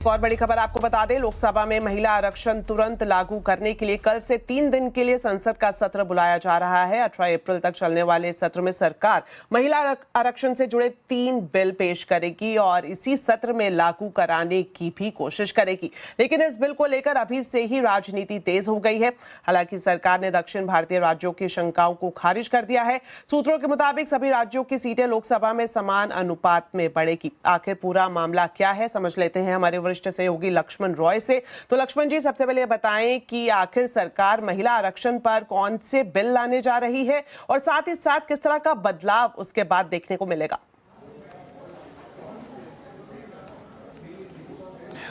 एक और बड़ी खबर आपको बता दें, लोकसभा में महिला आरक्षण तुरंत लागू करने के लिए कल से 3 दिन के लिए संसद का सत्र बुलाया जा रहा है। 18 अप्रैल तक चलने वाले सत्र में सरकार महिला आरक्षण से जुड़े 3 बिल पेश करेगी और इसी सत्र में लागू कराने की भी कोशिश करेगी। लेकिन इस बिल को लेकर अभी से ही राजनीति तेज हो गई है। हालांकि सरकार ने दक्षिण भारतीय राज्यों की शंकाओं को खारिज कर दिया है। सूत्रों के मुताबिक सभी राज्यों की सीटें लोकसभा में समान अनुपात में बढ़ेगी। आखिर पूरा मामला क्या है, समझ लेते हैं हमारे वरिष्ठ सहयोगी लक्ष्मण रॉय से। तो लक्ष्मण जी, सबसे पहले बताएं कि आखिर सरकार महिला आरक्षण पर कौन से बिल लाने जा रही है और साथ ही साथ किस तरह का बदलाव उसके बाद देखने को मिलेगा।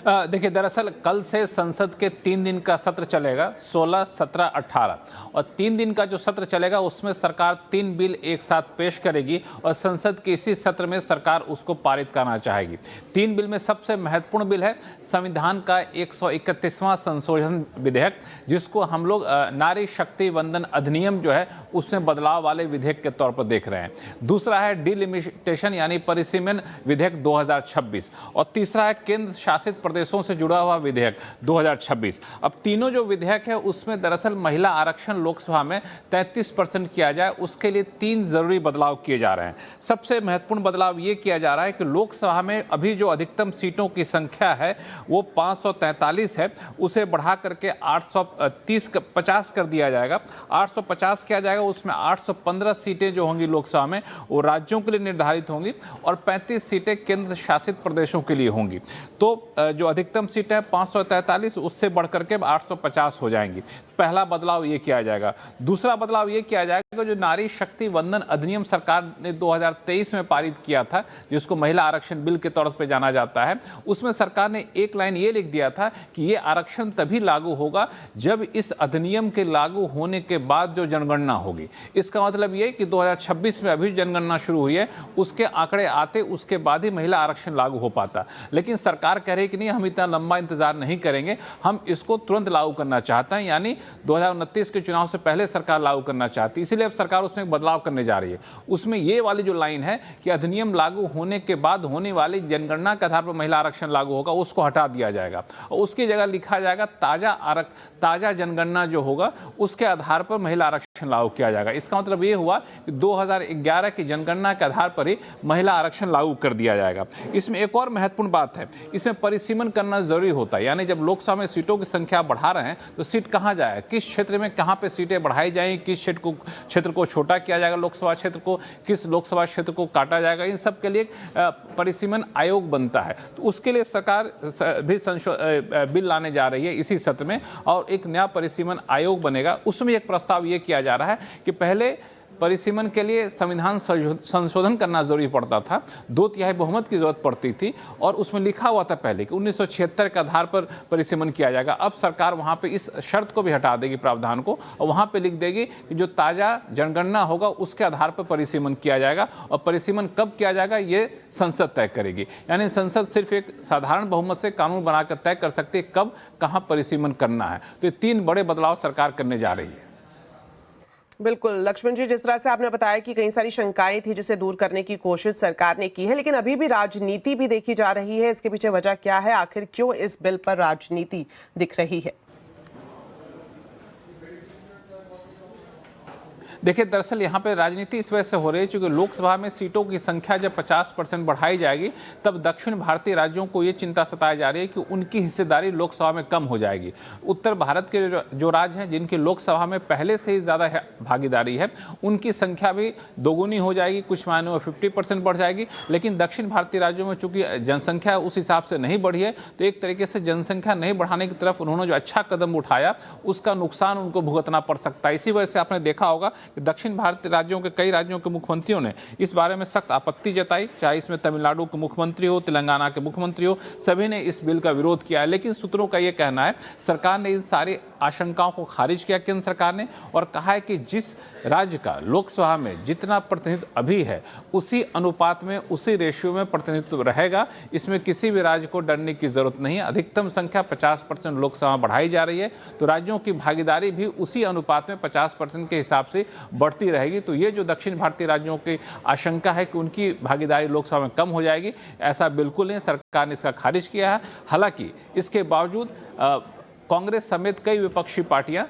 देखिए, दरअसल कल से संसद के 3 दिन का सत्र चलेगा, 16, 17, 18 और 3 दिन का जो सत्र चलेगा उसमें सरकार 3 बिल एक साथ पेश करेगी और संसद के इसी सत्र में सरकार उसको पारित करना चाहेगी। 3 बिल में सबसे महत्वपूर्ण बिल है संविधान का 131वां संशोधन विधेयक, जिसको हम लोग नारी शक्ति वंदन अधिनियम जो है उसमें बदलाव वाले विधेयक के तौर पर देख रहे हैं। दूसरा है डिलिमिटेशन यानी परिसीमन विधेयक 2026 और तीसरा है केंद्र शासित प्रदेशों से जुड़ा हुआ विधेयक 2026। अब तीनों जो विधेयक है उसमें दरअसल महिला आरक्षण लोकसभा में 33% किया जाए, उसके लिए 3 जरूरी बदलाव किए जा रहे हैं। सबसे महत्वपूर्ण बदलाव ये किया जा रहा है कि लोकसभा में अभी जो अधिकतम सीटों की संख्या है वो 543 है, उसे बढ़ा करके 850 कर दिया जाएगा। 850 किया जाएगा, उसमें 815 सीटें जो होंगी लोकसभा में वो राज्यों के लिए निर्धारित होंगी और 35 सीटें केंद्र शासित प्रदेशों के लिए होंगी। तो जो अधिकतम सीट है 543, उससे बढ़कर के 850 हो जाएंगी। पहला बदलाव ये किया जाएगा। दूसरा बदलाव ये किया जाएगा, जो नारी शक्ति वंदन अधिनियम सरकार ने 2023 में पारित किया था, जिसको महिला आरक्षण बिल के तौर पर जाना जाता है, उसमें सरकार ने एक लाइन ये लिख दिया था कि ये आरक्षण तभी लागू होगा जब इस अधिनियम के लागू होने के बाद जो जनगणना होगी। इसका मतलब ये कि 2026 में अभी जनगणना शुरू हुई है, उसके आंकड़े आते उसके बाद ही महिला आरक्षण लागू हो पाता। लेकिन सरकार कह रही कि नहीं, हम इतना लंबा इंतजार नहीं करेंगे, हम इसको तुरंत लागू करना चाहते हैं, यानी 2029 के चुनाव से पहले सरकार लागू करना चाहती है। इसीलिए अब सरकार उसमें एक बदलाव करने जा रही है। उसमें ये वाली जो लाइन है कि अधिनियम लागू होने के बाद होने वाली जनगणना के आधार पर महिला आरक्षण लागू होगा, उसको हटा दिया जाएगा और उसकी जगह लिखा जाएगा ताजा जनगणना जो होगा उसके आधार पर महिला आरक्षण लागू किया जाएगा। इसका मतलब ये हुआ कि 2011 की जनगणना के आधार पर ही महिला आरक्षण लागू कर दिया जाएगा। इसमें एक और महत्वपूर्ण बात है, इसमें परिसीमन करना जरूरी होता है, यानी जब लोकसभा में सीटों की संख्या बढ़ा रहे हैं तो सीट कहां जाए, किस क्षेत्र में कहां पे सीटें बढ़ाई जाएंगी, किस क्षेत्र को छोटा किया जाएगा, लोकसभा क्षेत्र को किस लोकसभा क्षेत्र को काटा जाएगा, इन सब के लिए परिसीमन आयोग बनता है। तो उसके लिए सरकार भी बिल लाने जा रही है इसी सत्र में और एक नया परिसीमन आयोग बनेगा। उसमें एक प्रस्ताव ये किया जा रहा है कि पहले परिसीमन के लिए संविधान संशोधन करना जरूरी पड़ता था, 2/3 बहुमत की जरूरत पड़ती थी और उसमें लिखा हुआ था पहले कि 1976 के आधार पर परिसीमन किया जाएगा। अब सरकार वहां पे इस शर्त को भी हटा देगी, प्रावधान को, और वहां पे लिख देगी कि जो ताजा जनगणना होगा उसके आधार पर परिसीमन किया जाएगा और परिसीमन कब किया जाएगा ये संसद तय करेगी। यानी संसद सिर्फ एक साधारण बहुमत से कानून बनाकर तय कर सकती है कब कहां परिसीमन करना है। तो ये 3 बड़े बदलाव सरकार करने जा रही है। बिल्कुल लक्ष्मण जी, जिस तरह से आपने बताया कि कई सारी शंकाएं थी जिसे दूर करने की कोशिश सरकार ने की है, लेकिन अभी भी राजनीति भी देखी जा रही है। इसके पीछे वजह क्या है, आखिर क्यों इस बिल पर राजनीति दिख रही है? देखिए, दरअसल यहाँ पे राजनीति इस वजह से हो रही है क्योंकि लोकसभा में सीटों की संख्या जब 50% बढ़ाई जाएगी तब दक्षिण भारतीय राज्यों को ये चिंता सताई जा रही है कि उनकी हिस्सेदारी लोकसभा में कम हो जाएगी। उत्तर भारत के जो राज्य हैं जिनकी लोकसभा में पहले से ही ज़्यादा भागीदारी है, उनकी संख्या भी दोगुनी हो जाएगी, कुछ मायनों में 50% बढ़ जाएगी। लेकिन दक्षिण भारतीय राज्यों में चूंकि जनसंख्या उस हिसाब से नहीं बढ़ी है, तो एक तरीके से जनसंख्या नहीं बढ़ाने की तरफ उन्होंने जो अच्छा कदम उठाया उसका नुकसान उनको भुगतना पड़ सकता है। इसी वजह से आपने देखा होगा दक्षिण भारतीय राज्यों के कई राज्यों के मुख्यमंत्रियों ने इस बारे में सख्त आपत्ति जताई, चाहे इसमें तमिलनाडु के मुख्यमंत्री हो, तेलंगाना के मुख्यमंत्री हो, सभी ने इस बिल का विरोध किया है। लेकिन सूत्रों का यह कहना है सरकार ने इन सारी आशंकाओं को खारिज किया केंद्र सरकार ने और कहा है कि जिस राज्य का लोकसभा में जितना प्रतिनिधित्व अभी है उसी अनुपात में, उसी रेशियो में प्रतिनिधित्व रहेगा। इसमें किसी भी राज्य को डरने की जरूरत नहीं है। अधिकतम संख्या 50% लोकसभा बढ़ाई जा रही है तो राज्यों की भागीदारी भी उसी अनुपात में 50% के हिसाब से बढ़ती रहेगी तो ये जो दक्षिण भारतीय राज्यों की आशंका है कि उनकी भागीदारी लोकसभा में कम हो जाएगी, ऐसा बिल्कुल नहीं। सरकार ने इसका खारिज किया है। हालांकि इसके बावजूद कांग्रेस समेत कई विपक्षी पार्टियां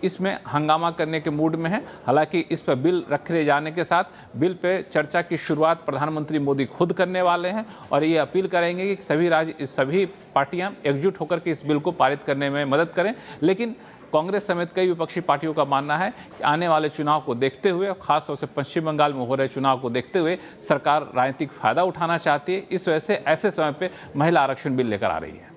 इसमें हंगामा करने के मूड में है। हालांकि इस पर बिल रखे जाने के साथ बिल पे चर्चा की शुरुआत प्रधानमंत्री मोदी खुद करने वाले हैं और ये अपील करेंगे कि सभी पार्टियां एकजुट होकर के इस बिल को पारित करने में मदद करें। लेकिन कांग्रेस समेत कई विपक्षी पार्टियों का मानना है कि आने वाले चुनाव को देखते हुए, खासतौर से पश्चिम बंगाल में हो रहे चुनाव को देखते हुए सरकार राजनीतिक फायदा उठाना चाहती है। इस वजह से ऐसे समय पे महिला आरक्षण बिल लेकर आ रही है।